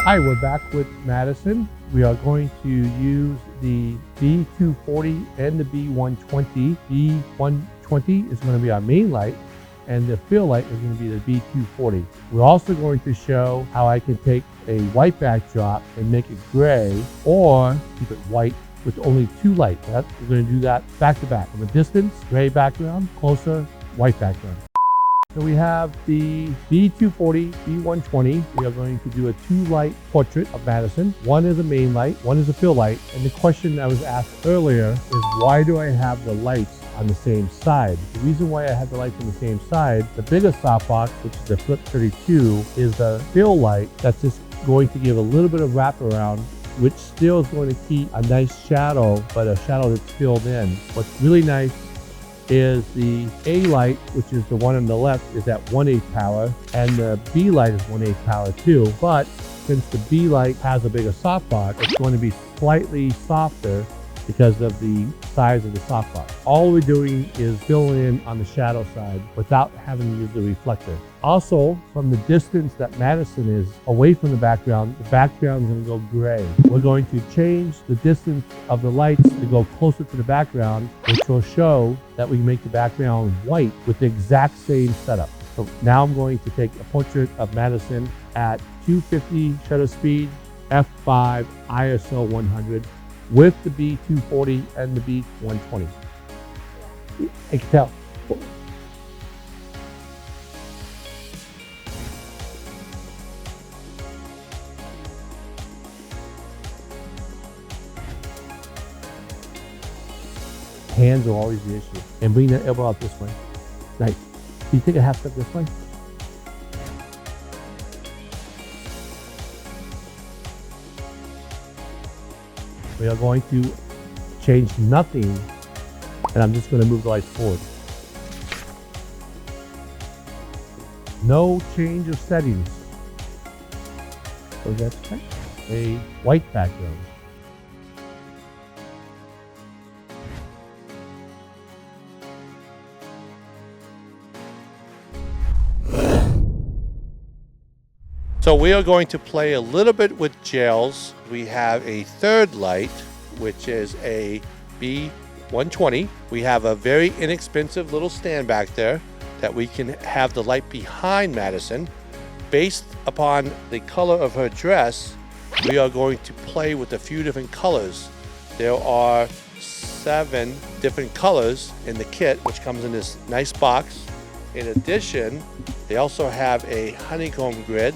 Hi, we're back with Madison. We are going to use the B240 and the B120. B120 is going to be our main light, and the fill light is going to be the B240. We're also going to show how I can take a white backdrop and make it gray, or keep it white with only two lights. We're going to do that back to back. From a distance, gray background, closer, white background. So we have the B240, B120. We are going to do a two-light portrait of Madison. One is a main light, one is a fill light. And the question that was asked earlier is, why do I have the lights on the same side? The reason why I have the lights on the same side, the biggest softbox, which is the Flip 32, is the fill light that's just going to give a little bit of wraparound, which still is going to keep a nice shadow, but a shadow that's filled in. What's really nice is the A light, which is the one on the left, is at 1/8 power, and the B light is 1/8 power too. But since the B light has a bigger softbox, it's going to be slightly softer because of the size of the softbox. All we're doing is filling in on the shadow side without having to use the reflector. Also, from the distance that Madison is away from the background is going to go gray. We're going to change the distance of the lights to go closer to the background, which will show that we can make the background white with the exact same setup. So now I'm going to take a portrait of Madison at 250 shutter speed, f5, ISO 100, with the B240 and the B120. I can tell. Hands are always the issue. And bring that elbow out this way. Nice. Can you take a half step this way? We are going to change nothing, and I'm just going to move the lights forward. No change of settings. So that's a white background. So we are going to play a little bit with gels. We have a third light, which is a B120. We have a very inexpensive little stand back there that we can have the light behind Madison. Based upon the color of her dress, we are going to play with a few different colors. There are 7 different colors in the kit, which comes in this nice box. In addition, they also have a honeycomb grid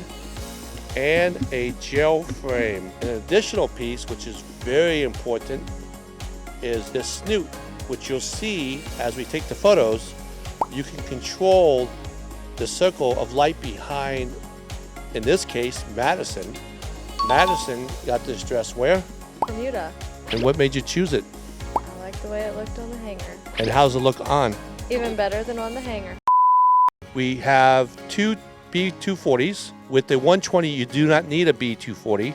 and a gel frame. An additional piece, which is very important, is this snoot, which you'll see as we take the photos. You can control the circle of light behind, in this case, Madison. Madison got this dress where? Bermuda. And what made you choose it? I like the way it looked on the hanger. And how's it look on? Even better than on the hanger. We have 2 B240s. With the 120, you do not need a B240.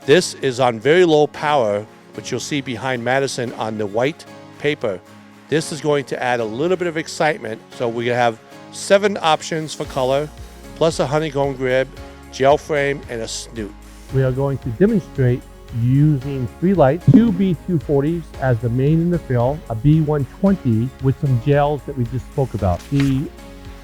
This is on very low power, which you'll see behind Madison on the white paper. This is going to add a little bit of excitement. So we have 7 options for color, plus a honeycomb grid, gel frame, and a snoot. We are going to demonstrate using 3 lights, 2 B240s as the main and the fill, a B120 with some gels that we just spoke about. The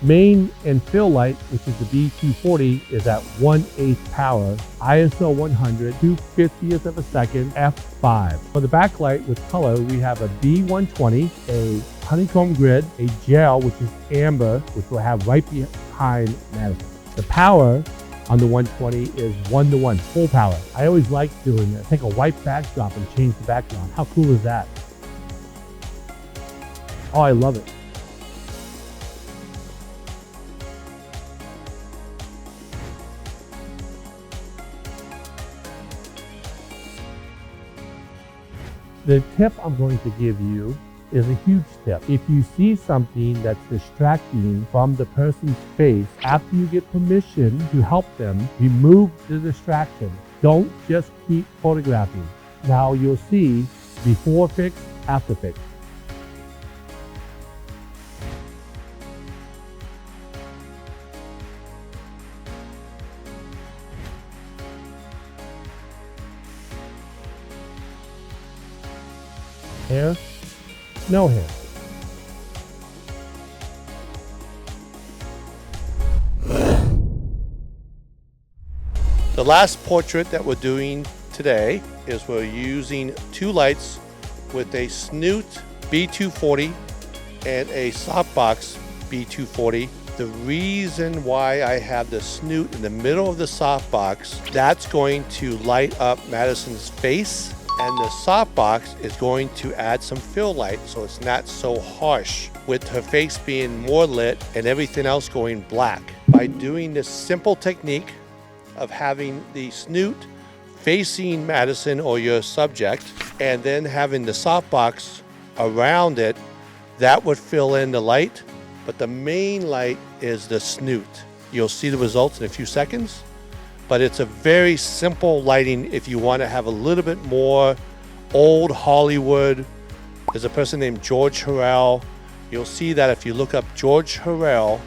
main and fill light, which is the B240, is at 1/8 power, ISO 100, 2/50th of a second, f5. For the backlight with color, we have a B120, a honeycomb grid, a gel, which is amber, which we'll have right behind Madison. The power on the 120 is 1:1, full power. I always like doing that. Take a white backdrop and change the background. How cool is that? Oh, I love it. The tip I'm going to give you is a huge tip. If you see something that's distracting from the person's face, after you get permission to help them, remove the distraction. Don't just keep photographing. Now you'll see before fix, after fix. Hair, no hair. The last portrait that we're doing today is we're using two lights with a Snoot B240 and a softbox B240. The reason why I have the Snoot in the middle of the softbox, that's going to light up Madison's face, and the softbox is going to add some fill light so it's not so harsh, with her face being more lit and everything else going black. By doing this simple technique of having the Snoot facing Madison or your subject and then having the softbox around it, that would fill in the light, but the main light is the Snoot. You'll see the results in a few seconds, but it's a very simple lighting if you want to have a little bit more old Hollywood. There's a person named George Harrell. You'll see that if you look up George Harrell,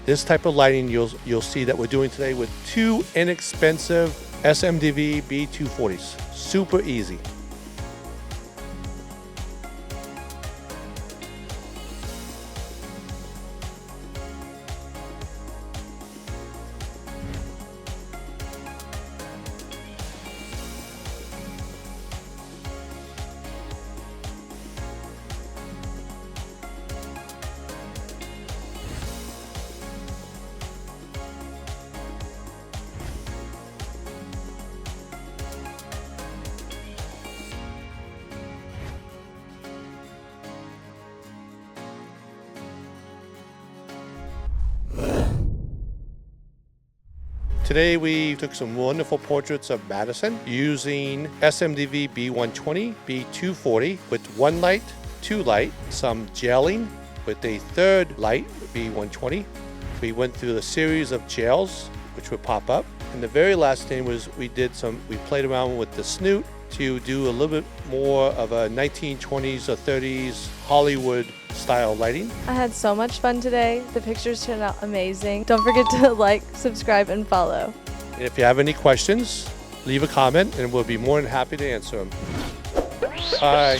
this type of lighting you'll see that we're doing today with two inexpensive SMDV B240s. Super easy. Today we took some wonderful portraits of Madison using SMDV B120, B240 with one light, two light, some gelling with a third light, B120. We went through the series of gels which would pop up. And the very last thing was we played around with the Snoot to do a little bit more of a 1920s or 30s Hollywood style lighting. I had so much fun today. The pictures turned out amazing. Don't forget to like, subscribe, and follow. And if you have any questions, leave a comment and we'll be more than happy to answer them. Bye.